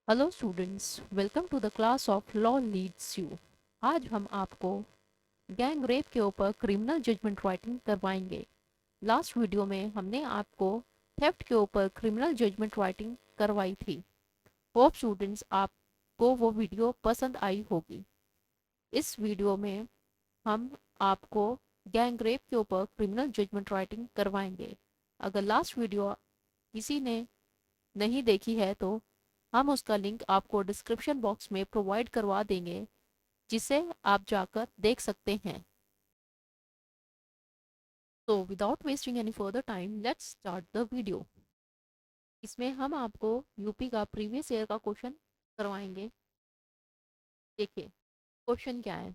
Hello students, welcome to the class of law leads you. आज हम आपको gang rape के ऊपर क्रिमिनल जजमेंट राइटिंग करवाएंगे। लास्ट वीडियो में हमने आपको थेफ्ट के ऊपर क्रिमिनल जजमेंट राइटिंग करवाई थी। होप स्टूडेंट्स आपको वो वीडियो पसंद आई होगी। इस वीडियो में हम आपको गैंग रेप के ऊपर क्रिमिनल जजमेंट राइटिंग करवाएंगे। अगर लास्ट वीडियो किसी ने नहीं देखी है तो हम उसका लिंक आपको डिस्क्रिप्शन बॉक्स में प्रोवाइड करवा देंगे, जिसे आप जाकर देख सकते हैं। तो without wasting any further time let's start the video. इसमें हम आपको यूपी का प्रीवियस ईयर का क्वेश्चन करवाएंगे। देखिए क्वेश्चन क्या है।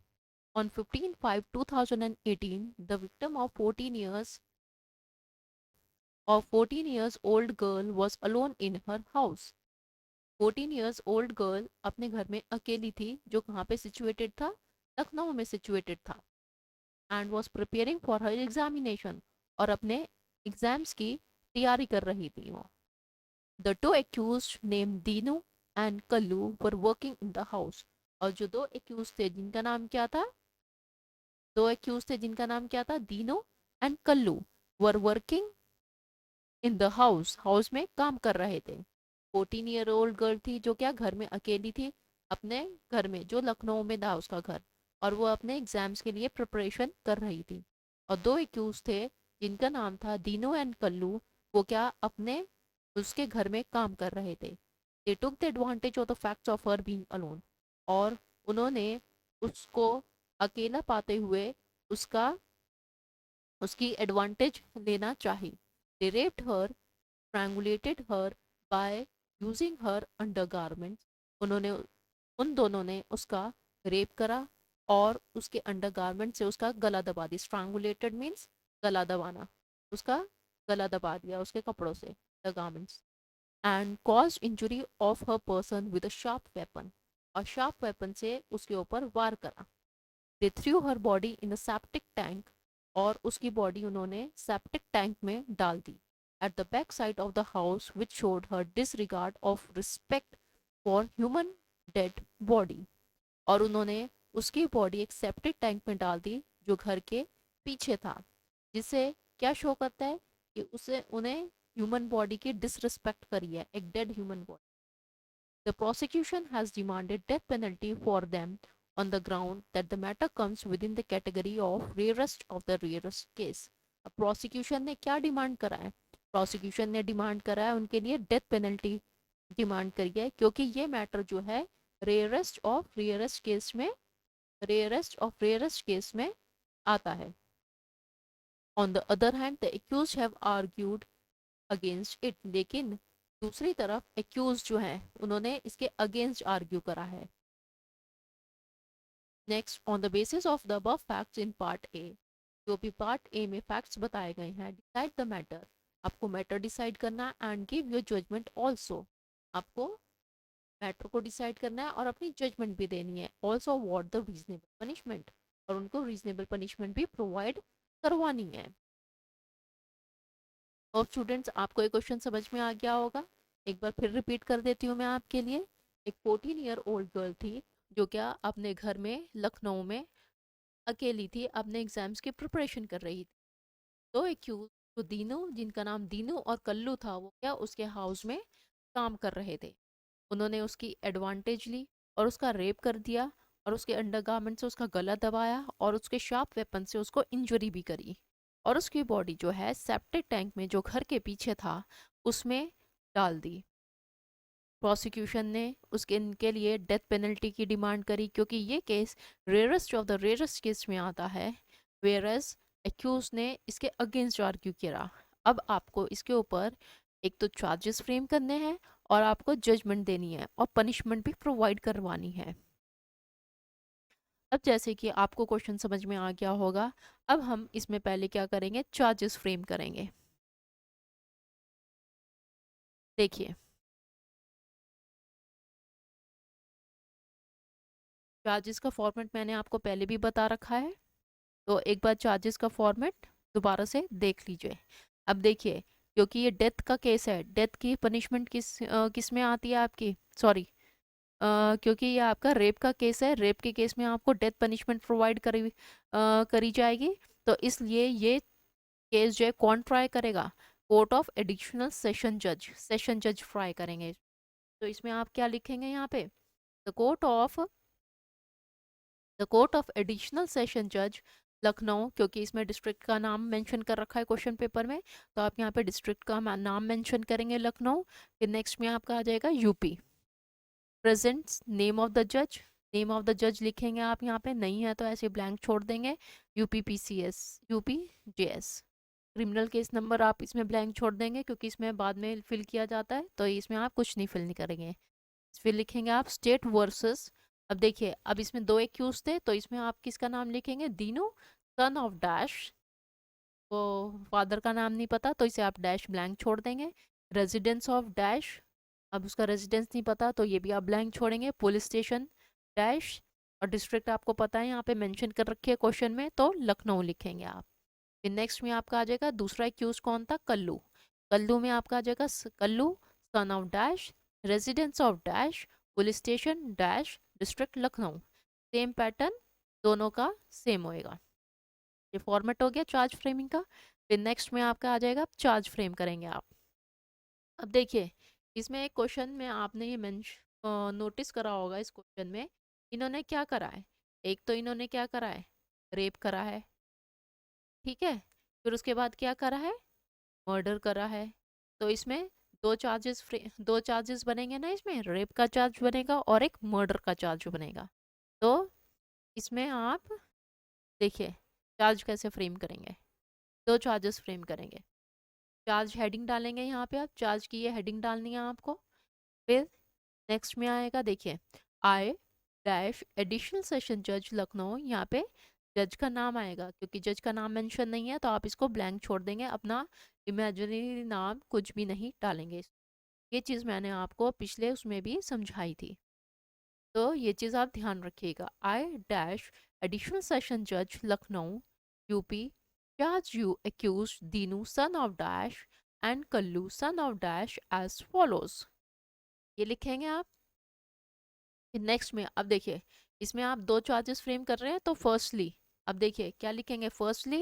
On 15/5/2018 the victim of 14 years old girl was alone in her house। 14 years old girl अपने घर में अकेली थी, जो कहाँ पे सिचुएटेड था, लखनऊ में सिचुएटेड था। And was preparing for her examination, और अपने एग्जाम्स की तैयारी कर रही थी वो। The two accused name Dinu and Kallu were working in the house. और जो दो एक्यूज थे जिनका नाम क्या था, Dinu and Kallu, were working in the house, house में काम कर रहे थे। 14-year-old गर्ल थी जो क्या घर में अकेली थी, अपने घर में, जो लखनऊ में था उसका घर, और वो अपने एग्जाम्स के लिए प्रिपरेशन कर रही थी। और दो एक्यूज थे जिनका नाम था दीनो एंड कल्लू, वो क्या अपने उसके घर में काम कर रहे थे। They took the advantage of the facts of her being alone. और उन्होंने उसको अकेला पाते हुए उसका उसकी एडवांटेज लेना चाहिए। They raped her, strangulated her by using her undergarments. उन्होंने उन दोनों ने उसका रेप करा और उसके अंडरगारमेंट से उसका गला दबा दिया। स्ट्रैंगुलेटेड मीन्स गला दबाना, उसका गला दबा दिया उसके कपड़ों से, the garments. And cause injury of her person with a sharp weapon, और शार्प वेपन से उसके ऊपर वार करा। They threw her body in a septic tank, और उसकी बॉडी उन्होंने सेप्टिक टैंक में डाल दी। At the back side of the house which showed her disregard of respect for human dead body. और उन्होंने उसकी बॉडी एक सेप्टिक टैंक में डाल दी जो घर के पीछे था, जिससे क्या शो करता है कि उसे उन्हें ह्यूमन बॉडी की डिसरिस्पेक्ट करी है, एक dead human body. The prosecution has demanded death penalty for them on the ground that the matter comes within the category of rarest of the rarest case। अब प्रोसिक्यूशन ने क्या demand करा है? Prosecution ने demand करा है उनके लिए डेथ पेनल्टी डिमांड करी है, क्योंकि ये मैटर जो है रेयरेस्ट ऑफ रेयरेस्ट केस में आता है। On the other hand the accused have argued against it, लेकिन दूसरी तरफ एक्यूज जो है उन्होंने इसके अगेंस्ट आर्ग्यू करा है। Next, on the basis of the above facts in part A, जो भी पार्ट ए में फैक्ट्स बताए गए हैं, डिसाइड द मैटर, आपको मैटर डिसाइड करना है। And give your judgment also, आपको मैटर को डिसाइड करना है और अपनी जजमेंट भी देनी है। Also award the reasonable punishment, और उनको रीजनेबल पनिशमेंट भी प्रोवाइड करवानी है। और स्टूडेंट्स, आपको ये क्वेश्चन समझ में आ गया होगा। एक बार फिर रिपीट कर देती हूँ मैं आपके लिए। एक 14-year-old गर्ल थी जो क्या अपने घर में लखनऊ में अकेली थी, अपने एग्जाम्स की प्रिपरेशन कर रही थी। दो एक्यूज, तो दीनू, जिनका नाम दीनू और कल्लू था, वो क्या उसके हाउस में काम कर रहे थे। उन्होंने उसकी एडवांटेज ली और उसका रेप कर दिया, और उसके अंडरगारमेंट से उसका गला दबाया, और उसके शार्प वेपन से उसको इंजरी भी करी। और उसकी बॉडी जो है सेप्टिक टैंक में जो घर के पीछे था उसमें डाल दी। प्रोसिक्यूशन ने उसके इनके लिए डेथ पेनल्टी की डिमांड करी, क्योंकि ये case rarest of the rarest case में आता है, वेयरएज एक्यूज ने इसके अगेंस्ट आर्ग्यू किया। अब आपको इसके ऊपर एक तो चार्जेस फ्रेम करने हैं और आपको जजमेंट देनी है और पनिशमेंट भी प्रोवाइड करवानी है। अब जैसे कि आपको क्वेश्चन समझ में आ गया होगा, अब हम इसमें पहले क्या करेंगे, चार्जेस फ्रेम करेंगे। देखिए चार्जेस का फॉर्मेट मैंने आपको पहले भी बता रखा है, तो एक बार चार्जेस का फॉर्मेट दोबारा से देख लीजिए। अब देखिए, क्योंकि ये डेथ का केस है, डेथ की पनिशमेंट किस में आती है आपकी, सॉरी, क्योंकि ये आपका रेप का केस है, रेप के केस में आपको डेथ पनिशमेंट प्रोवाइड करी जाएगी। तो इसलिए ये केस जो है कौन ट्राई करेगा? कोर्ट ऑफ एडिशनल सेशन जज ट्राई करेंगे। तो इसमें आप क्या लिखेंगे यहाँ पे? The court of the court of additional session जज लखनऊ, क्योंकि इसमें डिस्ट्रिक्ट का नाम मेंशन कर रखा है क्वेश्चन पेपर में, तो आप यहाँ पे डिस्ट्रिक्ट का नाम मेंशन करेंगे लखनऊ। फिर नेक्स्ट में आपका आ जाएगा UP. Present name of the जज, नेम ऑफ द जज लिखेंगे आप यहाँ पे, नहीं है तो ऐसे ब्लैंक छोड़ देंगे। UP PCS, UP JS. Criminal case number आप इसमें ब्लैंक छोड़ देंगे क्योंकि इसमें बाद में फिल किया जाता है, तो इसमें आप कुछ नहीं फिल नहीं करेंगे। फिर लिखेंगे आप स्टेट वर्सेस। अब देखिए, अब इसमें दो एक्यूज थे, तो इसमें आप किसका नाम लिखेंगे? Dinu son of dash. वो फादर का नाम नहीं पता तो इसे आप डैश ब्लैंक छोड़ देंगे। रेजिडेंस ऑफ डैश, अब उसका रेजिडेंस नहीं पता तो ये भी आप ब्लैंक छोड़ेंगे। पुलिस स्टेशन डैश, और डिस्ट्रिक्ट आपको पता है यहाँ पे मेंशन कर रखी है क्वेश्चन में, तो लखनऊ लिखेंगे आप। फिर नेक्स्ट में आपका आ जाएगा दूसरा एक्यूज कौन था? कल्लू। कल्लू में आपका आ जाएगा Kallu son of dash, residence of dash, police station dash, district Lucknow. Same pattern दोनों का सेम होएगा। ये फॉर्मेट हो गया चार्ज फ्रेमिंग का। फिर नेक्स्ट में आपका आ जाएगा चार्ज फ्रेम करेंगे आप। अब देखिए, इसमें एक क्वेश्चन में आपने ये नोटिस करा होगा, इस क्वेश्चन में इन्होंने क्या करा है? एक तो इन्होंने क्या करा है? रेप करा है, ठीक है। फिर उसके बाद क्या करा है? मर्डर करा है। तो इसमें दो चार्जेस बनेंगे ना, इसमें रेप का चार्ज बनेगा और एक मर्डर का चार्ज बनेगा। तो इसमें आप देखिए चार्ज कैसे फ्रेम करेंगे। दो चार्जेस फ्रेम करेंगे, चार्ज हेडिंग डालेंगे यहाँ पे, आप चार्ज की ये हेडिंग डालनी है आपको। फिर नेक्स्ट में आएगा, देखिए आई डैश एडिशनल सेशन जज लखनऊ, यहाँ पे जज का नाम आएगा, क्योंकि जज का नाम मेंशन नहीं है तो आप इसको ब्लैंक छोड़ देंगे, अपना इमेजिनरी नाम कुछ भी नहीं डालेंगे। ये चीज़ मैंने आपको पिछले उसमें भी समझाई थी, तो ये चीज़ आप ध्यान रखिएगा। आई डैश एडिशनल सेशन जज Lucknow UP charge you accused Dinu son of dash and Kallu son of dash as follows, ये लिखेंगे आप। नेक्स्ट में अब देखिए, इसमें आप दो चार्जेस फ्रेम कर रहे हैं, तो फर्स्टली अब देखिए क्या लिखेंगे? Firstly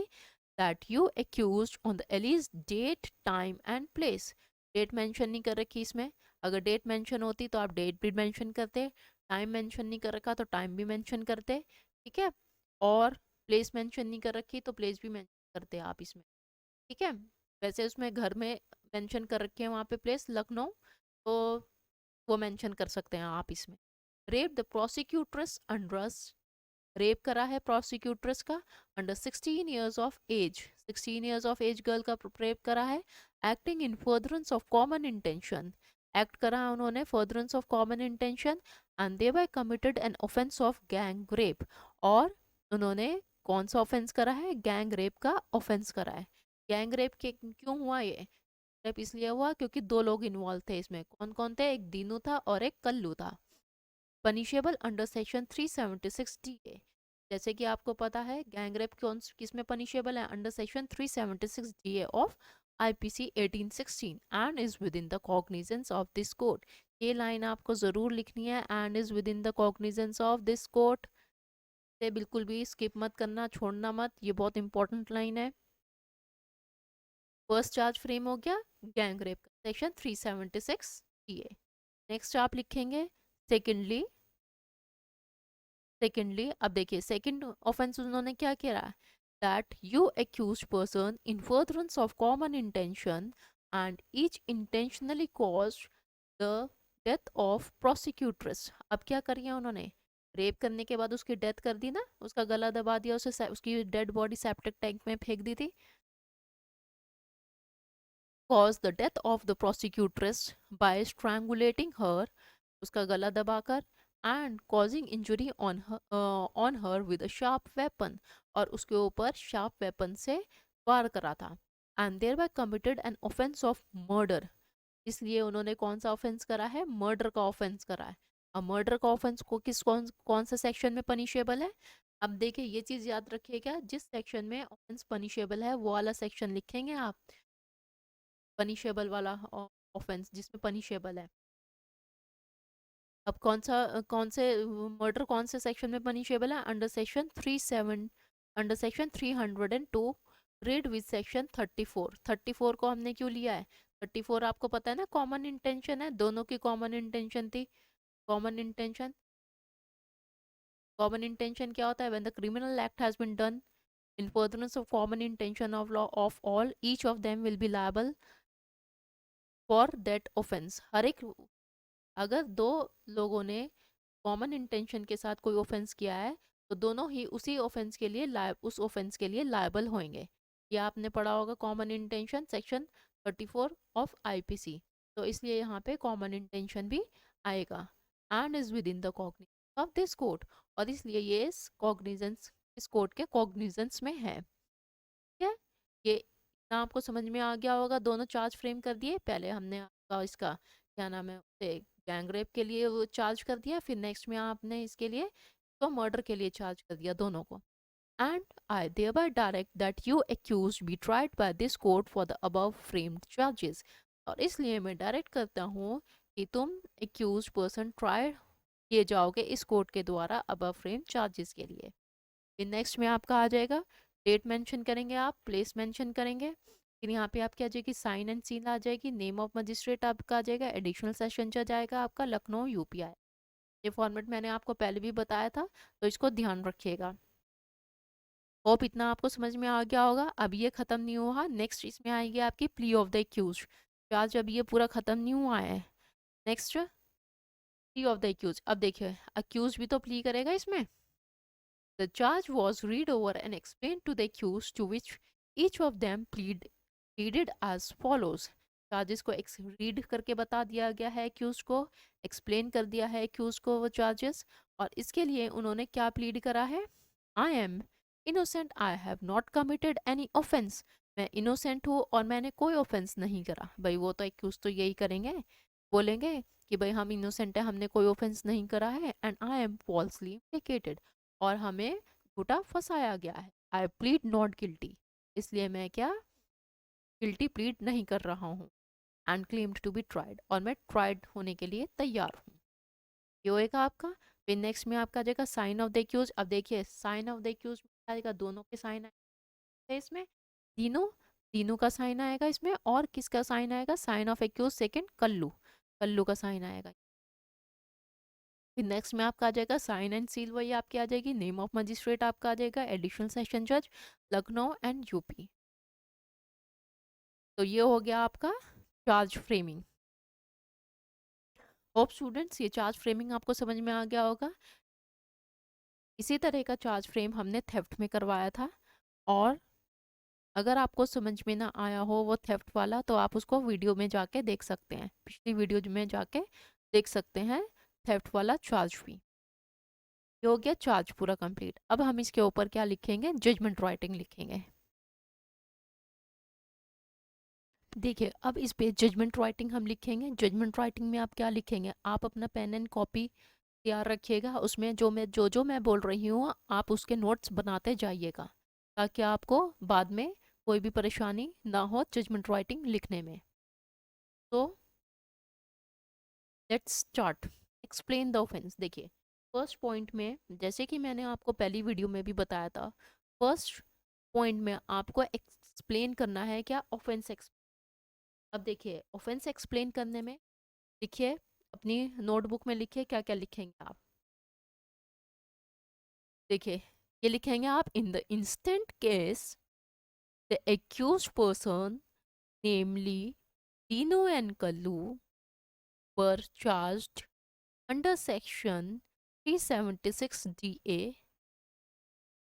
that you accuse on the alleged date time and place. Date mention नहीं कर रखी इसमें, अगर डेट मेंशन होती तो आप डेट भी मेंशन करते, टाइम मेंशन नहीं कर रखा तो टाइम भी मेंशन करते, ठीक है। और प्लेस मेंशन नहीं कर रखी तो प्लेस भी मेंशन करते आप इसमें, ठीक है। वैसे उसमें घर में मेंशन कर रखे हैं वहाँ पे प्लेस लखनऊ, तो वो मेंशन कर सकते हैं आप इसमें। Rape the prosecutrix under, rape करा है प्रोसिक्यूट्रेस का under 16 years of age, 16 years of age girl का रेप करा है। Acting in furtherance of common intention, act करा है उन्होंने furtherance of common intention, and they were committed an offence of gang rape, और उन्होंने कौन सा ऑफेंस करा है? गैंग रेप का ऑफेंस करा है। गैंग रेप के क्यों हुआ ये? रेप इसलिए हुआ क्योंकि दो लोग इन्वॉल्व थे इसमें, कौन कौन थे? एक दीनू था और एक कल्लू था। पनिशेबल अंडर सेक्शन 376 DA, जैसे कि आपको पता है गैंग रेप कौन किस में पनिशेबल है? Under section 376 DA of IPC 1816 and is with in the cognizance of this court. ये लाइन आपको जरूर लिखनी है, and is with in the cognizance of this court, से बिल्कुल भी स्किप मत करना, छोड़ना मत, ये बहुत इंपॉर्टेंट लाइन है। फर्स्ट चार्ज फ्रेम हो गया गैंग रेप का, सेक्शन 376 DA। नेक्स्ट आप लिखेंगे सेकेंडली, अब देखिए सेकंड ऑफेंस उन्होंने क्या किया? That you accuse person in furtherance of common intention and each intentionally cause the death of prosecutrix. अब क्या करिए उन्होंने? रेप करने के बाद उसकी डेथ कर दी ना, उसका गला दबा दिया, उसे उसकी डेड बॉडी सेप्टिक टैंक में फेंक दी थी। Cause the death of the prosecutrix by strangulating her, उसका गला दबाकर, and causing injury on her with a sharp weapon, और उसके ऊपर शार्प वेपन से वार करा था। And thereby committed an offence of murder, इसलिए उन्होंने कौन सा ऑफेंस करा है? मर्डर का ऑफेंस करा है। अब मर्डर का ऑफेंस को कौन सा सेक्शन में पनिशेबल है? अब देखिए ये चीज याद रखिएगा, जिस सेक्शन में ऑफेंस पनिशेबल है वो वाला सेक्शन लिखेंगे आप, पनिशेबल वाला ऑफेंस जिसमें पनिशेबल है। अब कौन से मर्डर कौन से सेक्शन में पनिशेबल है? Under section 302 read with section 34। 34 को हमने क्यों लिया है? 34 आपको पता है ना, कॉमन इंटेंशन है, दोनों की कॉमन इंटेंशन थी। कॉमन इंटेंशन, कॉमन इंटेंशन क्या होता है? When the criminal act has been done in furtherance of common intention of law of all, each of them will be liable for that offense। हर एक, अगर दो लोगों ने common intention के साथ कोई ऑफेंस किया है तो दोनों ही उसी ऑफेंस के लिए उस ऑफेंस के लिए लायबल होंगे। ये आपने पढ़ा होगा, common intention section 34 of IPC. तो इसलिए यहाँ पे कॉमन इंटेंशन भी आएगा। And is with in the cognizance of this court, और इसलिए ये इस कोर्ट के कॉग्निजेंस में है। ठीक है, ये इतना आपको समझ में आ गया होगा। दोनों चार्ज फ्रेम कर दिए, पहले हमने आपका इसका क्या नाम है, गैंग रेप के लिए वो चार्ज कर दिया, फिर नेक्स्ट में आपने इसके लिए तो मर्डर के लिए चार्ज कर दिया दोनों को। And I thereby direct that you accused be tried by this court for the above framed charges। और इसलिए मैं डायरेक्ट करता हूँ कि तुम एक्यूज पर्सन ट्राई किए जाओगे इस कोर्ट के द्वारा अबव फ्रेम चार्जेस के लिए। फिर नेक्स्ट में आपका आ जाएगा, डेट मेंशन करेंगे आप, प्लेस मेंशन करेंगे, फिर यहाँ पे आपकी आ जाएगी साइन एंड सील आ जाएगी, नेम ऑफ मजिस्ट्रेट आपका आ जाएगा, एडिशनल सेशन जज आएगा आपका लखनऊ यूपीआई। ये फॉर्मेट मैंने आपको पहले भी बताया था, तो इसको ध्यान रखिएगा। होप इतना आपको समझ में आ गया होगा। अब ये खत्म नहीं हुआ, नेक्स्ट इसमें आएगी आपकी plea of the accused. Charge अब ये पूरा खत्म नहीं हुआ है, next plea of the accused. अब देखिए अक्यूज भी तो प्ली करेगा इसमें। The charge was read over and explained to the accused, to which each of them pleaded as follows। Charges को रीड करके बता दिया गया है accused को, एक्सप्लेन कर दिया है accused को वो चार्जेस, और इसके लिए उन्होंने क्या प्लीड करा है? I am innocent, I have not committed any offence. मैं इनोसेंट हूँ और मैंने कोई ऑफेंस नहीं करा। भाई वो तो accused तो यही करेंगे, बोलेंगे कि भाई हम इनोसेंट है, हमने कोई ऑफेंस नहीं करा है। And I am falsely implicated, और हमें झूठा फंसाया गया है। आई प्लीड नॉट गिल्टी, इसलिए मैं क्या गिल्टी प्लीड नहीं कर रहा हूँ। And claimed to be tried, और मैं ट्राइड होने के लिए तैयार हूँ। ये होएगा आपका। फिर नेक्स्ट में आपका आ जाएगा साइन ऑफ द एक्यूज। अब देखिए साइन ऑफ द एक्यूज आएगा, दोनों के साइन आएगा इसमें, तीनों तीनों का साइन आएगा इसमें। और किसका साइन आएगा? Sign of accused second Kallu, Kallu का साइन आएगा। फिर नेक्स्ट में आपका आ जाएगा साइन एंड सील, वही आपकी आ जाएगी, नेम ऑफ मजिस्ट्रेट आपका आ जाएगा एडिशनल सेशन जज लखनऊ एंड यूपी। तो ये हो गया आपका चार्ज फ्रेमिंग। होप स्टूडेंट्स ये चार्ज फ्रेमिंग आपको समझ में आ गया होगा। इसी तरह का चार्ज फ्रेम हमने थेफ्ट में करवाया था, और अगर आपको समझ में ना आया हो वो थेफ्ट वाला, तो आप उसको वीडियो में जाके देख सकते हैं, पिछली वीडियो में जाके देख सकते हैं थेफ्ट वाला चार्ज भी। ये हो गया चार्ज पूरा कंप्लीट। अब हम इसके ऊपर क्या लिखेंगे? जजमेंट राइटिंग लिखेंगे। देखिए अब इस पे जजमेंट राइटिंग हम लिखेंगे। जजमेंट राइटिंग में आप क्या लिखेंगे? आप अपना पेन एंड कॉपी तैयार रखिएगा, उसमें जो मैं बोल रही हूँ आप उसके नोट्स बनाते जाइएगा, ताकि आपको बाद में कोई भी परेशानी ना हो जजमेंट राइटिंग लिखने में। तो let's start, explain the offence. देखिए फर्स्ट पॉइंट में, जैसे कि मैंने आपको पहली वीडियो में भी बताया था, फर्स्ट पॉइंट में आपको एक्सप्लेन करना है क्या? ऑफेंस। अब देखिए ऑफेंस एक्सप्लेन करने में लिखिए, अपनी नोटबुक में लिखिए क्या क्या लिखेंगे आप। देखिए ये लिखेंगे आप, in the instant case the accused person namely Dino and Kallu were charged under section 376 DA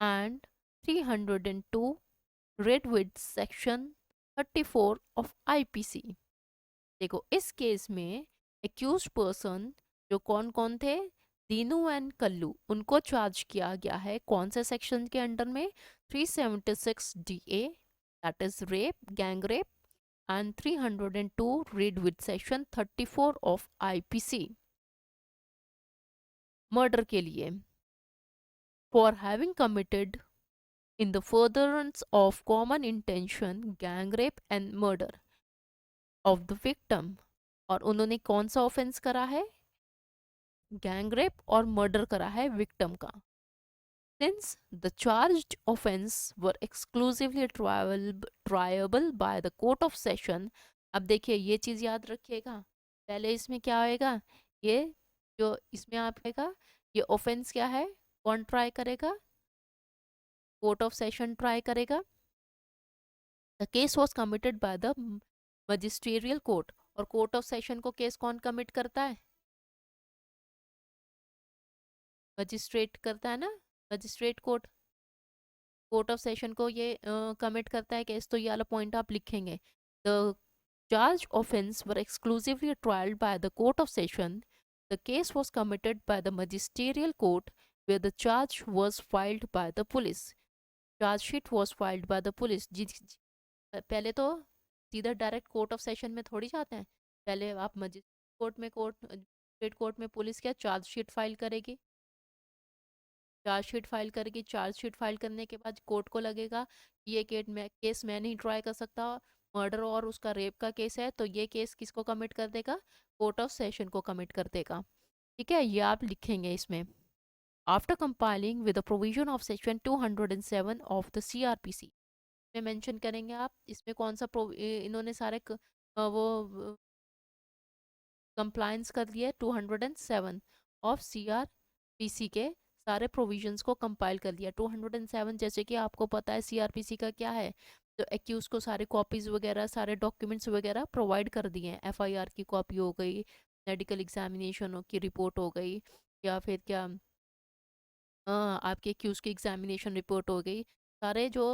and 302 read with section 34 of IPC। देखो इस केस में एक्यूज पर्सन जो कौन कौन थे? दीनू एंड कल्लू, उनको चार्ज किया गया है कौन से सेक्शन के अंडर में? 376 DA, that is rape, gang rape, and 302 read with section 34 of IPC, murder के लिए, for having committed in the furtherance of common intention gang rape and murder of the victim. और उन्होंने कौन सा offence करा है? Gang rape और murder करा है विक्टिम का। Since the charged offense were exclusively triable by the court of session, अब देखिए ये चीज याद रखिएगा, पहले इसमें क्या होएगा, ये जो इसमें आप आएगा, ये ऑफेंस क्या है, कौन ट्राई करेगा, कोर्ट ऑफ सेशन ट्राई करेगा। The case was committed by the magisterial court, और कोर्ट ऑफ सेशन को केस कौन कमिट करता है, मजिस्ट्रेट करता है ना, magistrate court, court of session को ये कमिट करता है केस, तो ये वाला पॉइंट आप लिखेंगे। The charge offence were exclusively triable by the court of session, the case was committed by the magisterial court where the charge was filed by the police, charge sheet was filed by the police। पहले तो सीधा direct court of session में थोड़ी जाते हैं, पहले आप magistrate court में, मजिस्ट्रेट कोर्ट में पुलिस क्या चार्ज शीट फाइल करेगी, चार्जशीट फाइल करेगी, चार्जशीट फाइल करने के बाद कोर्ट को लगेगा कि ये केस मैं नहीं ट्राई कर सकता, मर्डर और उसका रेप का केस है, तो ये केस किसको कमिट कर देगा, कोर्ट ऑफ सेशन को कमिट कर देगा। ठीक है, ये आप लिखेंगे इसमें। After compiling with the provision of section 207 of the CRPC में मेंशन करेंगे आप, इसमें कौन सा इन्होंने सारे वो कंप्लायंस कर लिया 207 ऑफ CRPC के सारे प्रोविजंस को कंपाइल कर लिया। 207 जैसे कि आपको पता है CRPC का क्या है, तो एक्यूज को सारे कॉपीज वगैरह, सारे डॉक्यूमेंट्स वगैरह प्रोवाइड कर दिए हैं। FIR की कॉपी हो गई, मेडिकल एग्जामिनेशन की रिपोर्ट हो गई, या फिर क्या आपके एक्यूज की एग्जामिनेशन रिपोर्ट हो गई, सारे जो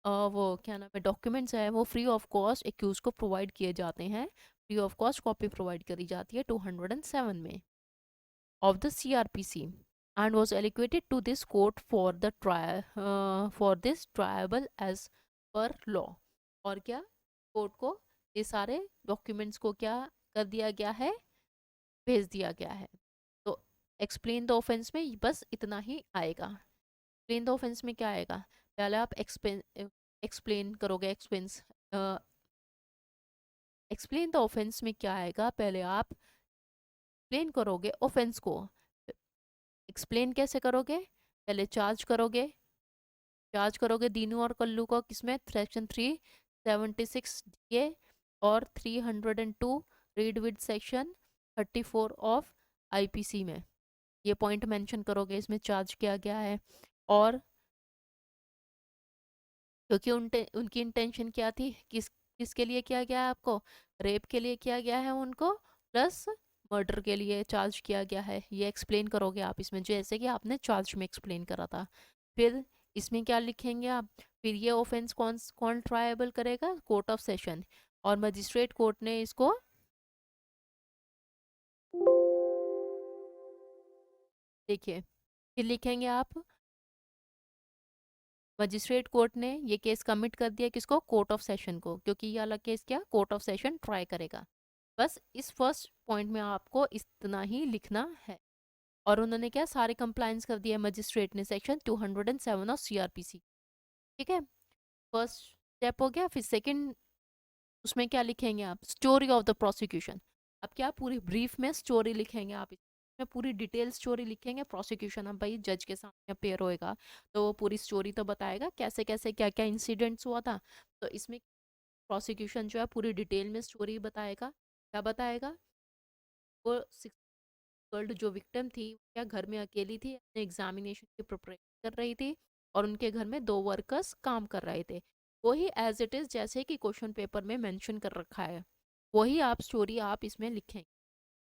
वो क्या नाम है डॉक्यूमेंट्स है वो फ्री ऑफ कॉस्ट एक्यूज को प्रोवाइड किए जाते हैं, free of cost copy provide करी जाती है 207 में of the CRPC, and was allocated to this court for the trial for this triable as per law। और क्या, कोर्ट को ये सारे डॉक्यूमेंट्स को क्या कर दिया गया है, भेज दिया गया है। तो एक्सप्लेन द ऑफेंस में बस इतना ही आएगा। एक्सप्लेन द ऑफेंस में क्या आएगा, पहले आप एक्सप्लेन करोगे, एक्सप्लेन द ऑफेंस में क्या आएगा, पहले आप एक्सप्लेन करोगे ऑफेंस को। एक्सप्लेन कैसे करोगे, पहले चार्ज करोगे दीनू और कल्लू को, किसमें, सेक्शन 376 DA और 302 read with section 34 of IPC में, ये पॉइंट मेंशन करोगे इसमें चार्ज किया गया है। और क्योंकि उनकी इंटेंशन क्या थी, किसके लिए किया गया है आपको, रेप के लिए किया गया है उनको, प्लस मर्डर के लिए चार्ज किया गया है, ये एक्सप्लेन करोगे आप इसमें, जैसे कि आपने चार्ज में एक्सप्लेन करा था। फिर इसमें क्या लिखेंगे आप, फिर ये ऑफेंस कौन कौन ट्रायबल करेगा, कोर्ट ऑफ सेशन, और मजिस्ट्रेट कोर्ट ने इसको, देखिए फिर लिखेंगे आप, मजिस्ट्रेट कोर्ट ने ये केस कमिट कर दिया किसको, कोर्ट ऑफ सेशन को, क्योंकि ये वाला केस क्या कोर्ट ऑफ सेशन ट्राई करेगा। बस इस फर्स्ट पॉइंट में आपको इतना ही लिखना है। और उन्होंने क्या सारे कंप्लायंस कर दिया मजिस्ट्रेट ने सेक्शन 207 ऑफ CRPC। ठीक है, फर्स्ट स्टेप हो गया। फिर सेकंड, उसमें क्या लिखेंगे आप, स्टोरी ऑफ द प्रोसिक्यूशन। अब क्या पूरी ब्रीफ में स्टोरी लिखेंगे आप, इसमें पूरी डिटेल स्टोरी लिखेंगे। प्रोसिक्यूशन अब भाई जज के सामने अपेयर होएगा, तो वो पूरी स्टोरी तो बताएगा कैसे कैसे क्या क्या इंसिडेंट्स हुआ था, तो इसमें प्रोसिक्यूशन जो है पूरी डिटेल में स्टोरी बताएगा। क्या बताएगा, वो गर्ल जो विक्टिम थी क्या घर में अकेली थी, अपने एग्जामिनेशन की प्रिपरेशन कर रही थी, और उनके घर में 2 वर्कर्स काम कर रहे थे। वही एज इट इज़ जैसे कि क्वेश्चन पेपर में मेंशन कर रखा है, वही आप स्टोरी आप इसमें लिखें।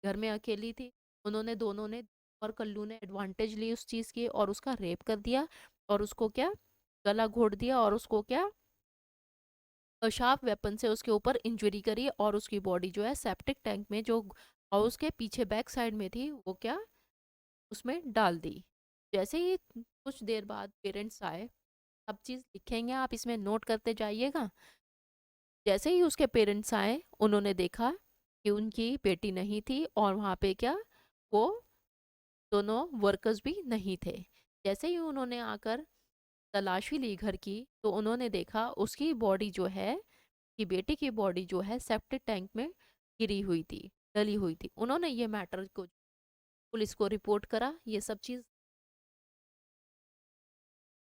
घर में अकेली थी, उन्होंने दोनों ने, और कल्लू ने एडवांटेज ली उस चीज़ की और उसका रेप कर दिया, और उसको क्या गला घोट दिया, और उसको क्या शार्प वेपन से उसके ऊपर इंजरी करी, और उसकी बॉडी जो है सेप्टिक टैंक में जो हाउस के पीछे बैक साइड में थी वो क्या उसमें डाल दी। जैसे ही कुछ देर बाद पेरेंट्स आए, सब चीज़ लिखेंगे आप इसमें, नोट करते जाइएगा। जैसे ही उसके पेरेंट्स आए, उन्होंने देखा कि उनकी बेटी नहीं थी, और वहाँ पे क्या वो दोनों वर्कर्स भी नहीं थे। जैसे ही उन्होंने आकर तलाशी ली घर की, तो उन्होंने देखा उसकी बॉडी जो है, कि बेटी की बॉडी जो है सेप्टिक टैंक में गिरी हुई थी, डली हुई थी। उन्होंने ये मैटर को पुलिस को रिपोर्ट करा। ये सब चीज़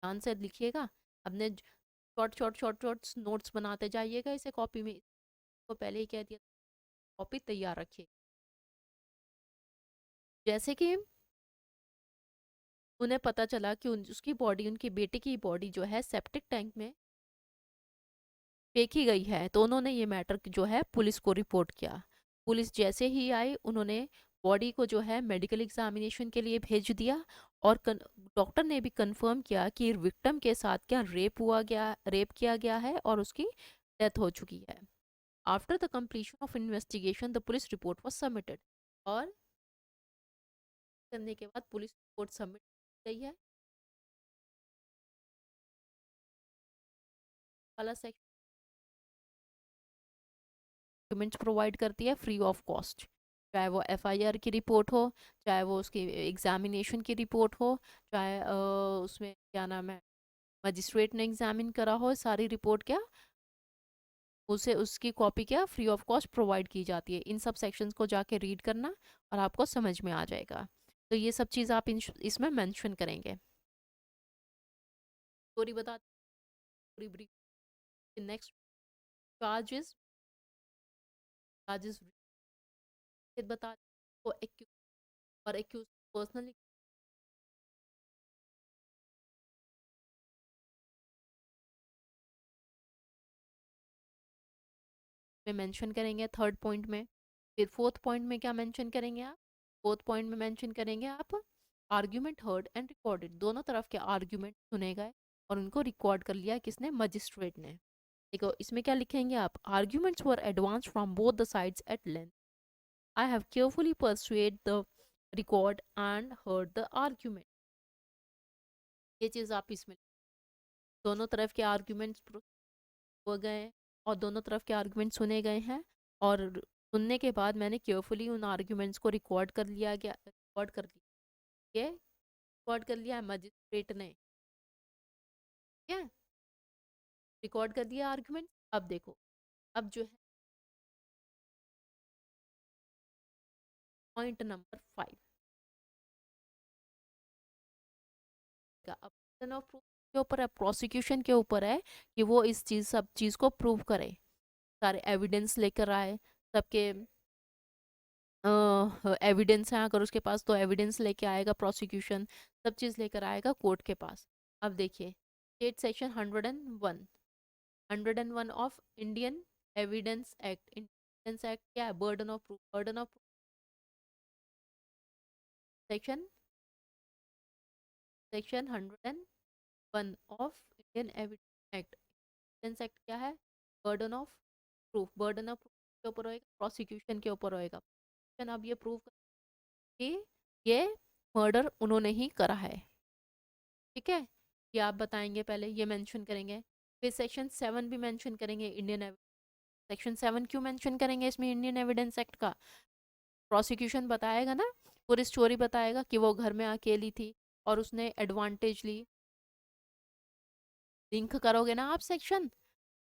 ध्यान से लिखिएगा, अपने short short short short notes बनाते जाइएगा इसे कॉपी में। इसको पहले ही कह दिया, कॉपी तैयार रखिए। जैसे कि उन्हें पता चला कि उसकी बॉडी, उनकी बेटे की बॉडी जो है सेप्टिक टैंक में फेंकी गई है, तो उन्होंने ये मैटर जो है पुलिस को रिपोर्ट किया। पुलिस जैसे ही आई, उन्होंने बॉडी को जो है मेडिकल एग्जामिनेशन के लिए भेज दिया। और डॉक्टर ने भी कंफर्म किया कि विक्टिम के साथ क्या रेप किया गया है और उसकी डेथ हो चुकी है। After the completion of investigation the police report was submitted. और करने के बाद पुलिस रिपोर्ट सबमिट गई है। वाला सेक्शन डॉक्यूमेंट्स प्रोवाइड करती है फ्री ऑफ कॉस्ट, चाहे वो एफआईआर की रिपोर्ट हो, चाहे वो उसकी एग्जामिनेशन की रिपोर्ट हो, चाहे उसमें क्या नाम है मजिस्ट्रेट ने एग्जामिन करा हो, सारी रिपोर्ट क्या उसे उसकी कॉपी क्या फ्री ऑफ कॉस्ट प्रोवाइड की जाती है। इन सब सेक्शंस को जाके रीड करना और आपको समझ में आ जाएगा। तो ये सब चीज़ आप इसमें मेंशन करेंगे। स्टोरी बता पूरी ब्रीफ। नेक्स्ट चार्जेस, चार्जेस बता को एक्यूज और एक्यूज पर्सनली में मेंशन करेंगे थर्ड पॉइंट में। फिर फोर्थ पॉइंट में क्या मेंशन करेंगे आप? फोर्थ पॉइंट में मेंशन करेंगे आप आर्ग्यूमेंट हर्ड एंड रिकॉर्डेड, दोनों तरफ के आर्ग्यूमेंट सुने गए और उनको रिकॉर्ड कर लिया किसने? मजिस्ट्रेट ने। देखो इसमें क्या लिखेंगे आप? Arguments were advance from both the sides at length. I have carefully persuade the record and heard the argument. ये चीज़ आप इसमें दोनों तरफ के आर्ग्यूमेंट्स हो गए हैं और दोनों तरफ के आर्गुमेंट सुने गए हैं। और सुनने के बाद मैंने केयरफुली उन आर्गुमेंट्स को रिकॉर्ड कर लिया, रिकॉर्ड कर लिया है मजिस्ट्रेट ने। ठीक है, रिकॉर्ड कर दिया आर्गुमेंट। अब देखो, अब जो है पॉइंट नंबर 5 का अब ऑफ प्रूफ के ऊपर है, प्रोसिक्यूशन के ऊपर है कि वो इस चीज सब चीज को प्रूव करे, सारे एविडेंस लेकर आए, सबके एविडेंस है अगर उसके पास तो एविडेंस लेके आएगा प्रोसिक्यूशन, सब चीज़ लेकर आएगा कोर्ट के पास। अब देखिए state section 101 of Indian evidence act. Evidence act क्या है? Burden of proof. Burden of section section 101 of Indian evidence act. Evidence act क्या है? Burden of proof. Burden of proof के ऊपर होएगा, प्रोसिक्यूशन के ऊपर होएगा। अब ये प्रूव कि ये मर्डर उन्होंने ही करा है। ठीक है, ये आप बताएंगे, पहले ये मेंशन करेंगे। फिर सेक्शन 7 भी मेंशन करेंगे इंडियन। सेक्शन 7 क्यों मेंशन करेंगे इसमें इंडियन एविडेंस एक्ट का? प्रोसिक्यूशन बताएगा ना, पूरी स्टोरी बताएगा कि वो घर में अकेली थी और उसने एडवांटेज ली। लिंक करोगे ना आप सेक्शन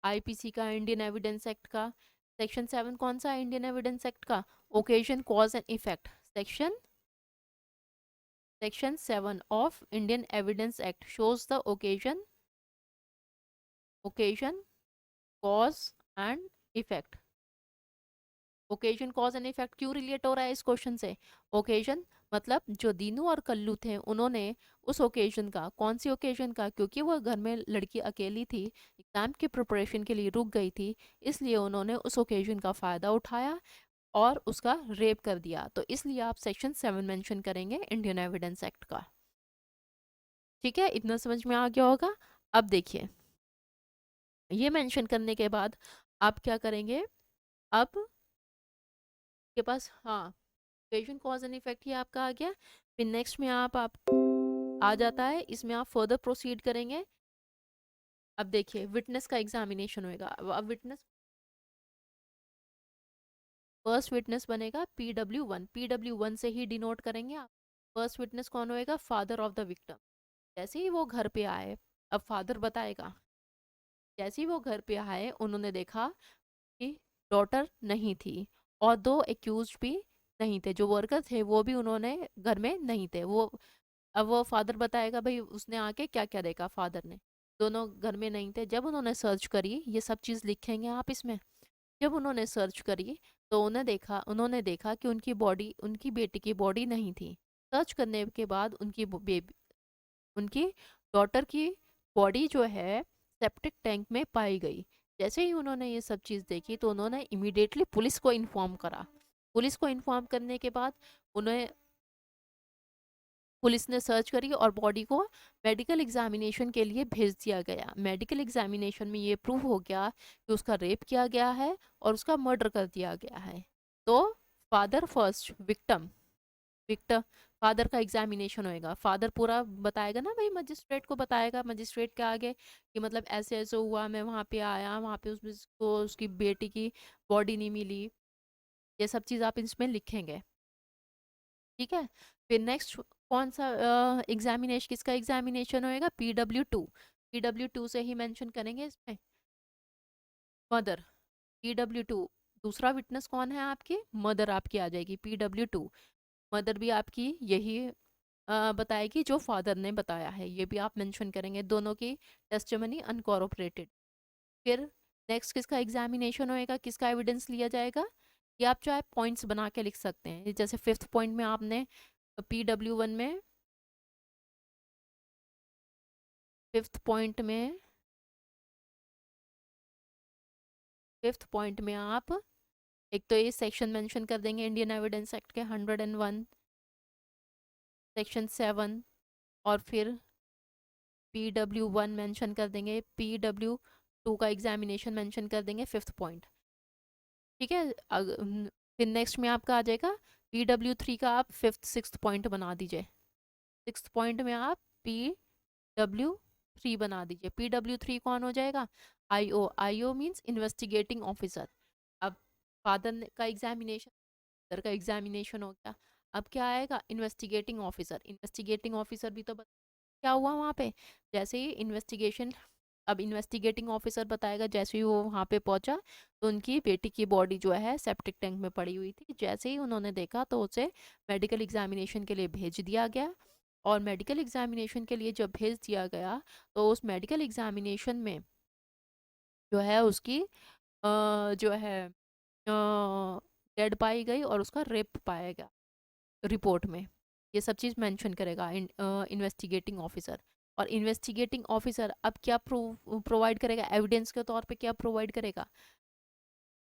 आईपीसी का, इंडियन एविडेंस एक्ट का। सेक्शन 7 कौन सा है इंडियन एविडेंस एक्ट का? Occasion, cause and effect. Section 7 of Indian evidence act shows the occasion, cause and effect। Occasion, cause and effect क्यों रिलेट हो रहा है इस क्वेश्चन से? ओकेजन मतलब जो दीनू और कल्लू थे उन्होंने उस ओकेजन का, कौन सी ओकेजन का? क्योंकि वो घर में लड़की अकेली थी, एग्जाम की प्रिपरेशन के लिए रुक गई थी, इसलिए उन्होंने उस ओकेजन का फ़ायदा उठाया और उसका रेप कर दिया। तो इसलिए आप सेक्शन 7 मेंशन करेंगे इंडियन एविडेंस एक्ट का। ठीक है, इतना समझ में आ गया होगा। अब देखिए, ये मेंशन करने के बाद आप क्या करेंगे? अब के पास हाँ ओकेजन, कॉज एंड इफेक्ट ही आपका आ गया। फिर नेक्स्ट में आप आ जाता है, इसमें आप फर्दर प्रोसीड करेंगे। अब देखिए विटनेस का एग्जामिनेशन होएगा। अब विटनेस, फर्स्ट विटनेस बनेगा PW1। PW1 से ही डिनोट करेंगे आप। फर्स्ट विटनेस कौन होएगा? Father of the victim. जैसे ही वो घर पे आए, अब फादर बताएगा, जैसे ही वो घर पे आए उन्होंने देखा कि डॉटर नहीं थी और दो एक्यूज भी नहीं थे, जो वर्कर थे वो भी उन्होंने घर में नहीं थे। वो अब वो फादर बताएगा भाई उसने आके क्या क्या देखा फादर ने। दोनों घर में नहीं थे। जब उन्होंने सर्च करी, ये सब चीज़ लिखेंगे आप इसमें। जब उन्होंने सर्च करी तो उन्होंने देखा कि उनकी बॉडी, उनकी बेटी की बॉडी नहीं थी। सर्च करने के बाद बेबी, उनकी डॉटर की बॉडी जो है सेप्टिक टैंक में पाई गई। जैसे ही उन्होंने ये सब चीज़ देखी तो उन्होंने इमीडिएटली पुलिस को इन्फॉर्म करा। पुलिस को इन्फॉर्म करने के बाद उन्हें, पुलिस ने सर्च करी और बॉडी को मेडिकल एग्जामिनेशन के लिए भेज दिया गया। मेडिकल एग्जामिनेशन में ये प्रूव हो गया कि उसका रेप किया गया है और उसका मर्डर कर दिया गया है। तो father first victim, victim father का एग्जामिनेशन होएगा। फादर पूरा बताएगा ना भाई, मजिस्ट्रेट को बताएगा, मजिस्ट्रेट के आगे कि मतलब ऐसे ऐसे हुआ, मैं वहाँ पे आया, वहाँ पे उसको उसकी बेटी की बॉडी नहीं मिली। ये सब चीज़ आप इसमें लिखेंगे, ठीक है। फिर नेक्स्ट कौन सा एग्जामिनेशन, किसका एग्जामिनेशन होएगा? PW2। PW2 से ही मेंशन करेंगे इसमें मदर। PW2 दूसरा विटनेस कौन है आपकी? मदर आपकी आ जाएगी PW2। मदर भी आपकी यही बताएगी जो फादर ने बताया है, ये भी आप मेंशन करेंगे, दोनों की टेस्टिमनी अनकॉरोबरेटेड। फिर नेक्स्ट किसका एग्जामिनेशन होएगा, किसका एविडेंस लिया जाएगा? ये आप चाहे पॉइंट्स बना के लिख सकते हैं। जैसे फिफ्थ पॉइंट में आपने PW1 में, फिफ्थ पॉइंट में, फिफ्थ पॉइंट में आप एक तो ये सेक्शन मेंशन कर देंगे इंडियन एविडेंस एक्ट के 101 सेक्शन 7, और फिर PW1 मेंशन कर देंगे, PW2 का एग्जामिनेशन मेंशन कर देंगे, फिफ्थ पॉइंट, ठीक है। फिर नेक्स्ट में आपका आ जाएगा PW3 का, आप फिफ्थ सिक्स्थ पॉइंट बना दीजिए। सिक्स्थ पॉइंट में आप PW3 बना दीजिए। PW3 कौन हो जाएगा? IO means investigating officer. अब फादर का एग्जामिनेशन, मदर का एग्जामिनेशन हो गया, अब क्या आएगा? Investigating officer. इन्वेस्टिगेटिंग ऑफिसर भी तो क्या हुआ वहाँ पे? जैसे ही इन्वेस्टिगेशन, अब इन्वेस्टिगेटिंग ऑफिसर बताएगा जैसे ही वो वहाँ पे पहुंचा तो उनकी बेटी की बॉडी जो है सेप्टिक टैंक में पड़ी हुई थी। जैसे ही उन्होंने देखा तो उसे मेडिकल एग्जामिनेशन के लिए भेज दिया गया। और मेडिकल एग्जामिनेशन के लिए जब भेज दिया गया तो उस मेडिकल एग्जामिनेशन में जो है उसकी जो है डेड पाई गई और उसका रेप पाया गया रिपोर्ट में। ये सब चीज़ मेंशन करेगा इन्वेस्टिगेटिंग ऑफिसर। और इन्वेस्टिगेटिंग ऑफिसर अब क्या प्रोवाइड करेगा एविडेंस के तौर पे? क्या प्रोवाइड करेगा?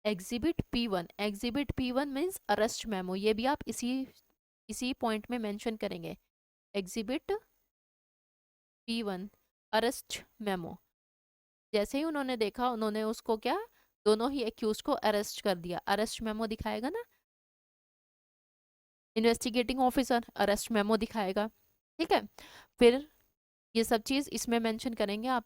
Exhibit P1। Exhibit P1 means arrest memo. ये भी आप इसी पॉइंट में मेंशन करेंगे। Exhibit P1 arrest memo. जैसे ही उन्होंने देखा उन्होंने उसको क्या, दोनों ही एक्यूज को अरेस्ट कर दिया। अरेस्ट मेमो दिखाएगा ना इन्वेस्टिगेटिंग ऑफिसर, अरेस्ट मेमो दिखाएगा, ठीक है। फिर ये सब चीज़ इसमें मेंशन करेंगे आप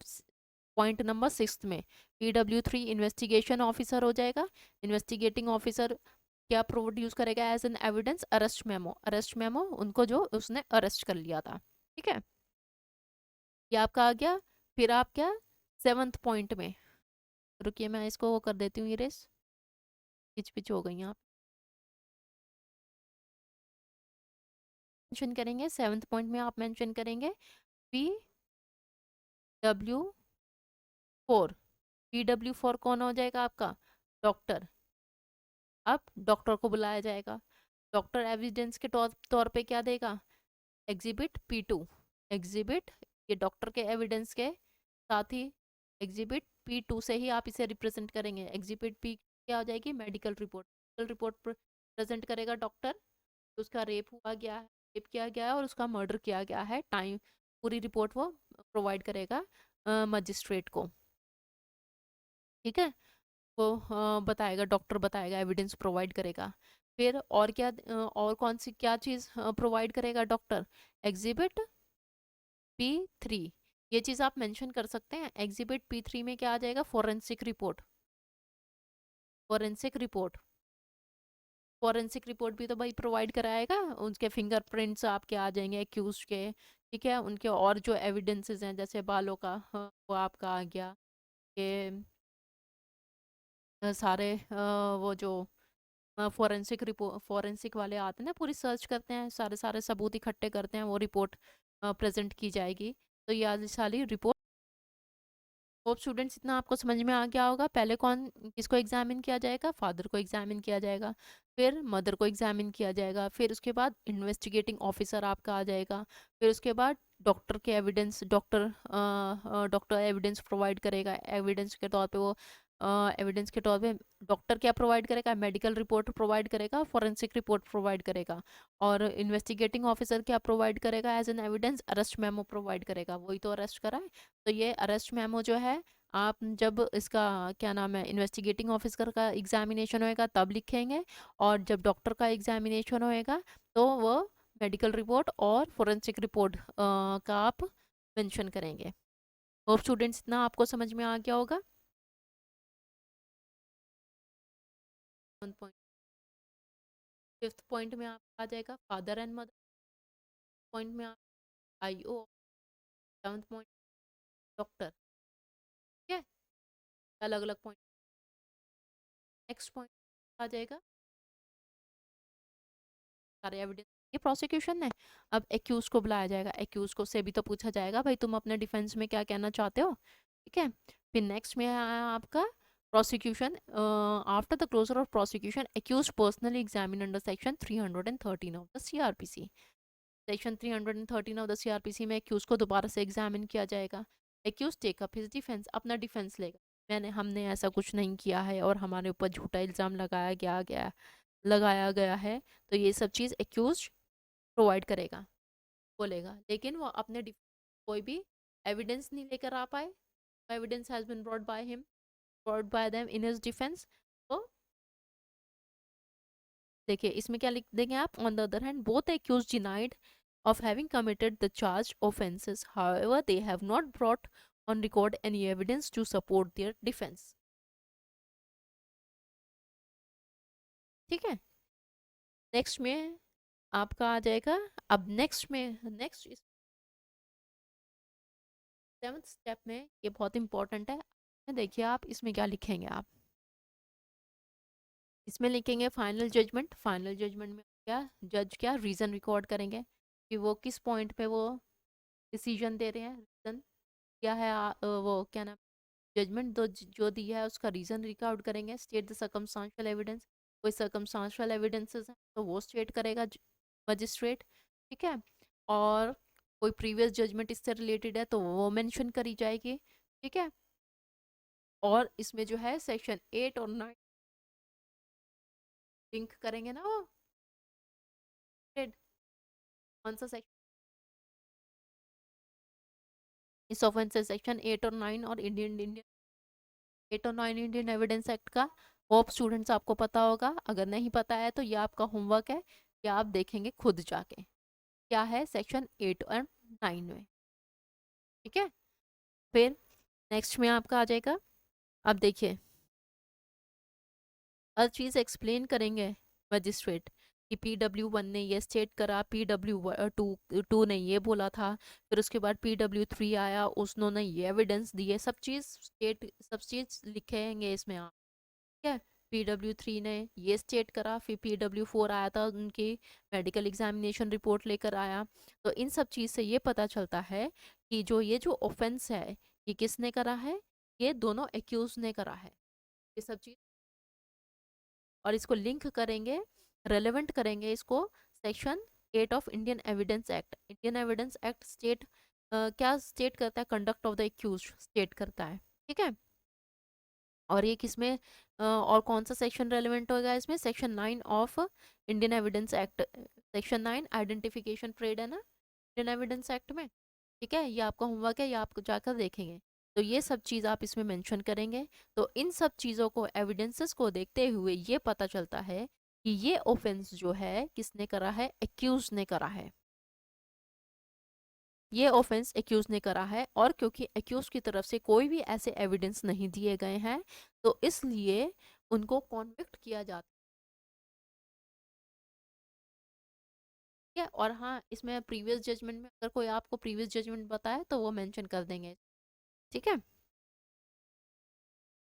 पॉइंट नंबर 6 में। PW3 इन्वेस्टिगेशन ऑफिसर हो जाएगा। इन्वेस्टिगेटिंग ऑफिसर क्या प्रोड्यूस करेगा as an evidence? Arrest memo. Arrest memo उनको जो उसने अरेस्ट कर लिया था, ठीक है। ये आपका आ गया। फिर आप क्या सेवन्थ पॉइंट में, रुकिए मैं इसको वो कर देती हूँ इरेज, पिच पिच हो गई आप। मेंशन करेंगे सेवन्थ पॉइंट में, आप मेंशन करेंगे PW4। PW4 कौन हो जाएगा आपका? डॉक्टर। अब डॉक्टर को बुलाया जाएगा। डॉक्टर एविडेंस के तौर पे क्या देगा? Exhibit P2। एग्जिबिट, ये डॉक्टर के एविडेंस के साथ ही एग्जिबिट P2 से ही आप इसे रिप्रेजेंट करेंगे। एग्जिबिट P क्या हो जाएगी? Medical report. Medical report present करेगा डॉक्टर, उसका रेप हुआ गया है, रेप किया गया है और उसका मर्डर किया गया है, टाइम, पूरी रिपोर्ट वो प्रोवाइड करेगा मजिस्ट्रेट को, ठीक है। वो बताएगा, डॉक्टर बताएगा, एविडेंस प्रोवाइड करेगा। फिर और क्या और कौन सी क्या चीज़ प्रोवाइड करेगा डॉक्टर? Exhibit P3। ये चीज़ आप मेंशन कर सकते हैं। एग्जिबिट P3 में क्या आ जाएगा? Forensic report. Forensic report, forensic report भी तो भाई प्रोवाइड कराएगा। उनके फिंगरप्रिंट्स आपके आ जाएंगे एक्यूज के, ठीक है। उनके और जो एविडेंसेस हैं जैसे बालों का, वो आपका आ गया कि सारे वो जो फॉरेंसिक वाले आते हैं ना, पूरी सर्च करते हैं, सारे सारे सबूत इकट्ठे करते हैं, वो रिपोर्ट प्रेजेंट की जाएगी। तो ये आज सारी रिपोर्ट, होप स्टूडेंट्स इतना आपको समझ में आ गया होगा। पहले कौन किसको एग्जामिन किया जाएगा? फादर को एग्जामिन किया जाएगा, फिर मदर को एग्जामिन किया जाएगा, फिर उसके बाद इन्वेस्टिगेटिंग ऑफिसर आपका आ जाएगा, फिर उसके बाद डॉक्टर के एविडेंस, डॉक्टर एविडेंस प्रोवाइड करेगा। एविडेंस के तौर पे वो एविडेंस के तौर पे डॉक्टर क्या प्रोवाइड करेगा? मेडिकल रिपोर्ट प्रोवाइड करेगा, फॉरेंसिक रिपोर्ट प्रोवाइड करेगा। और इन्वेस्टिगेटिंग ऑफिसर क्या प्रोवाइड करेगा as an evidence? Arrest memo provide करेगा, वही तो अरेस्ट करा है। तो ये अरेस्ट मेमो जो है, आप जब इसका क्या नाम है, इन्वेस्टिगेटिंग ऑफिसर का एग्जामिनेशन होएगा तब लिखेंगे, और जब डॉक्टर का एग्जामिनेशन होएगा तो वो मेडिकल रिपोर्ट और फोरेंसिक रिपोर्ट का आप मेंशन करेंगे। होप स्टूडेंट्स इतना आपको समझ में आ गया होगा। पॉइंट, फिफ्थ पॉइंट में आप आ जाएगा फादर एंड मदर। पॉइंट में आप आईओ। Seventh point doctor. ठीक है, अलग अलग पॉइंट। नेक्स्ट पॉइंट आ जाएगा सारे एविडेंस। ये प्रोसिक्यूशन है। अब एक्यूज को बुलाया जाएगा, एक्यूज को से भी तो पूछा जाएगा भाई तुम अपने डिफेंस में क्या कहना चाहते हो। ठीक है, फिर नेक्स्ट में आया आपका prosecution. After the closure of prosecution, accused personally examine under section 313 of the CrPC. Section 313 of the CrPC में एक्यूज को दोबारा से एग्जामिन किया जाएगा। Accused take up his defence, अपना डिफेंस लेगा। हमने ऐसा कुछ नहीं किया है और हमारे ऊपर झूठा इल्ज़ाम लगाया गया है। तो ये सब चीज़ एक्यूज प्रोवाइड करेगा, बोलेगा। लेकिन वो अपने कोई भी एविडेंस नहीं लेकर आ पाए, evidence has been brought by them in his defence. तो देखिए इसमें क्या लिख देंगे आप? On the other hand both accused denied of having committed the charged offences, however they have not brought on record any evidence to support their defense। ठीक है, next में आपका आ जाएगा। अब नेक्स्ट सेवन्थ स्टेप में, ये बहुत इंपॉर्टेंट है। देखिए आप इसमें क्या लिखेंगे? आप इसमें लिखेंगे फाइनल जजमेंट। फाइनल जजमेंट में क्या जज क्या रीज़न रिकॉर्ड करेंगे कि वो किस पॉइंट पे वो डिसीजन दे रहे हैं, रीज़न क्या है। वो क्या नाम, जजमेंट जो दिया है उसका रीज़न रिकॉर्ड करेंगे। स्टेट द सर्कमस्टांशियल एविडेंस, कोई सर्कमस्टांशियल एविडेंसेस हैं तो वो स्टेट करेगा मजिस्ट्रेट। ठीक है, और कोई प्रीवियस जजमेंट इससे रिलेटेड है तो वो मेंशन करी जाएगी। ठीक है, और इसमें जो है सेक्शन 8 और 9 लिंक करेंगे ना वो, कौन सा सेक्शन? इस ऑफेंस सेक्शन 8 और 9 और इंडियन इंडियन 8 और 9 इंडियन एविडेंस एक्ट का। होप स्टूडेंट्स आपको पता होगा, अगर नहीं पता है तो ये आपका होमवर्क है, या आप देखेंगे खुद जाके क्या है सेक्शन 8 और 9 में। ठीक है, फिर नेक्स्ट में आपका आ जाएगा। अब देखिए हर चीज़ एक्सप्लेन करेंगे मजिस्ट्रेट कि PW1 ने ये स्टेट करा, PW2 ने ये बोला था, फिर उसके बाद PW3 आया, उसने ये एविडेंस दिए। सब चीज़ लिखेंगे इसमें आप। ठीक है, PW3 ने ये स्टेट करा, फिर PW4 आया था, उनकी मेडिकल एग्जामिनेशन रिपोर्ट लेकर आया। तो इन सब चीज़ से ये पता चलता है कि जो ऑफेंस है ये किसने करा है, ये दोनों एक्यूज ने करा है। ये सब चीज़, और इसको लिंक करेंगे, रेलेवेंट करेंगे इसको section 8 of Indian evidence act. Indian evidence act क्या स्टेट करता है? Conduct of the accused state करता है। ठीक है, और ये किसमें और कौन सा सेक्शन रेलेवेंट होगा इसमें? Section 9 of Indian evidence act. Section 9 identification trade है ना इंडियन एविडेंस एक्ट में। ठीक है, ये आपका होमवर्क है, ये आप जाकर देखेंगे। तो ये सब चीज़ आप इसमें मेंशन करेंगे। तो इन सब चीज़ों को, एविडेंसेस को देखते हुए ये पता चलता है कि ये ऑफेंस जो है किसने करा है? एक्यूज ने करा है। ये ऑफेंस एक्यूज ने करा है, और क्योंकि एक्यूज की तरफ से कोई भी ऐसे एविडेंस नहीं दिए गए हैं तो इसलिए उनको कॉन्विक्ट किया जाता है। और हाँ, इसमें प्रीवियस जजमेंट में अगर कोई आपको प्रीवियस जजमेंट बताए तो वो मेंशन कर देंगे। ठीक है,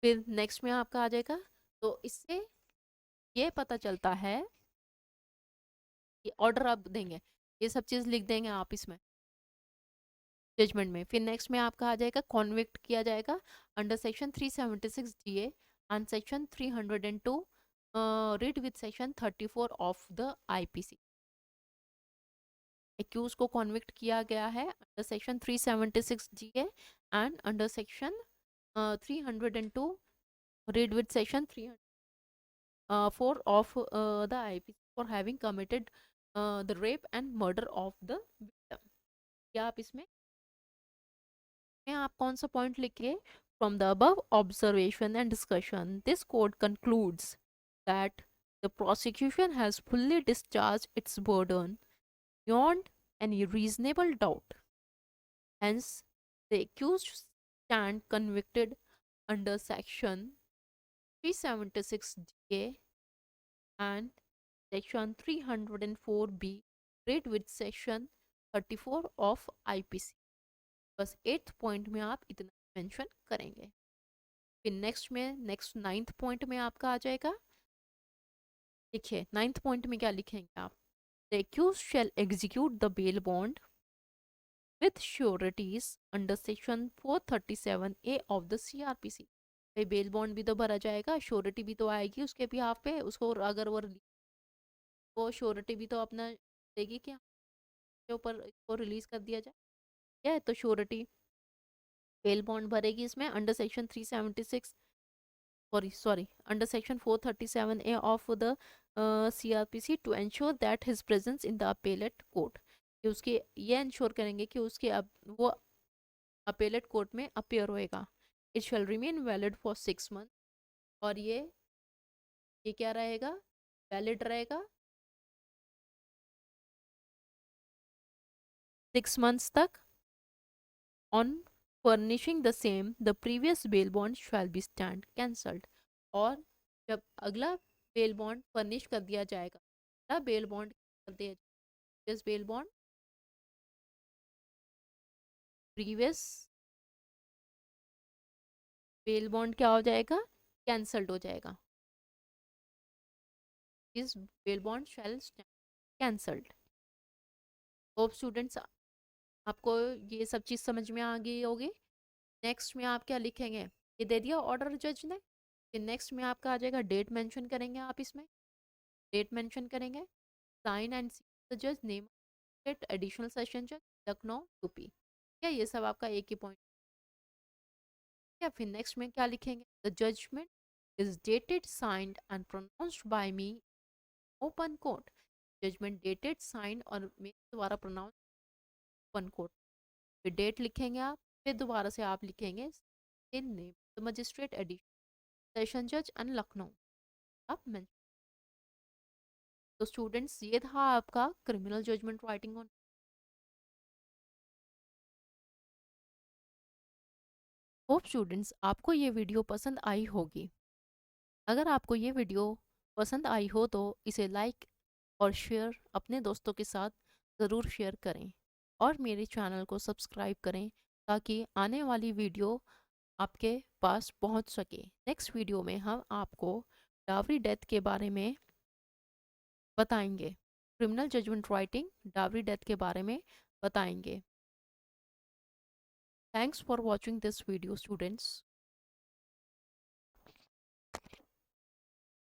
फिर नेक्स्ट में आपका आ जाएगा। तो इससे ये पता चलता है कि ऑर्डर आप देंगे, ये सब चीज़ लिख देंगे आप इसमें जजमेंट में। फिर नेक्स्ट में आपका आ जाएगा कॉन्विक्ट किया जाएगा under section 376 GA and section 302 read with section 34 of the IPC. Accused को कॉन्विक्ट किया गया है under section 376 GA and under section 302 read with section 304 of the IPC for having committed the rape and murder of the victim. क्या आप इसमें आप कौन सा पॉइंट लिखिए? From the above observation and discussion this court concludes that the prosecution has fully discharge it's burden beyond any reasonable doubt. Hence, the accused stand convicted under section 376A and section 304B read with section 34 of IPC। बस 8th point में आप इतना mention करेंगे। फिर next 9th point में आपका आ जाएगा, देखिए 9th पॉइंट में क्या लिखेंगे आप? The accused shall execute the bail bond with sureties under section 437A of the CRPC। भाई बेल बॉन्ड भी तो भरा जाएगा, श्योरिटी भी तो आएगी उसके भी हाफ पे उसको, अगर वो श्योरिटी भी तो अपना देगी क्या के ऊपर इसको रिलीज कर दिया जाए, क्या है? तो श्योरिटी बेल बॉन्ड भरेगी इसमें under section 376, sorry under section 437A of the CRPC to ensure that his presence in the appellate court. कि उसके ये इंश्योर करेंगे कि उसके अब वो अपेलेट कोर्ट में अपेयर होएगा। It shall remain valid for 6 month, और ये क्या रहेगा? वैलिड रहेगा 6 months तक। On furnishing the same the previous bail bond shall be stand cancelled. और जब अगला बेल बॉन्ड फर्निश कर दिया जाएगा, अगला बेल बॉन्ड कर दिया जाएगा, bail bond previous bail bond क्या हो जाएगा? कैंसल्ड हो जाएगा। इस बेल बॉन्ड शैल स्टैंड कैंसल्ड। होप स्टूडेंट्स आपको ये सब चीज़ समझ में आ गई होगी। नेक्स्ट में आप क्या लिखेंगे? ये दे दिया ऑर्डर जज ने। फिर नेक्स्ट में आपका आ जाएगा डेट मेंशन करेंगे आप इसमें, डेट मेंशन करेंगे, साइन एंड सील द जज, नेम डेट, एडिशनल सेशन जज लखनऊ यूपी। क्या ये सब आपका एक ही पॉइंट? क्या फिर नेक्स्ट में क्या लिखेंगे? The judgment is dated signed and pronounced by me open court. Judgment dated signed और मेरे द्वारा प्रोनाउंस ओपन कोर्ट। फिर डेट लिखेंगे आप, फिर दोबारा से आप लिखेंगे in name the magistrate additional session जज एंड लखनऊ आप मेंशन। तो स्टूडेंट्स ये था आपका criminal judgment writing on. Hope students आपको ये वीडियो पसंद आई होगी। अगर आपको ये वीडियो पसंद आई हो तो इसे लाइक और शेयर अपने दोस्तों के साथ ज़रूर शेयर करें, और मेरे चैनल को सब्सक्राइब करें ताकि आने वाली वीडियो आपके पास पहुंच सके। नेक्स्ट वीडियो में हम आपको डावरी डेथ के बारे में बताएंगे, criminal judgment writing dowry death के बारे में बताएंगे। Thanks for watching this video students.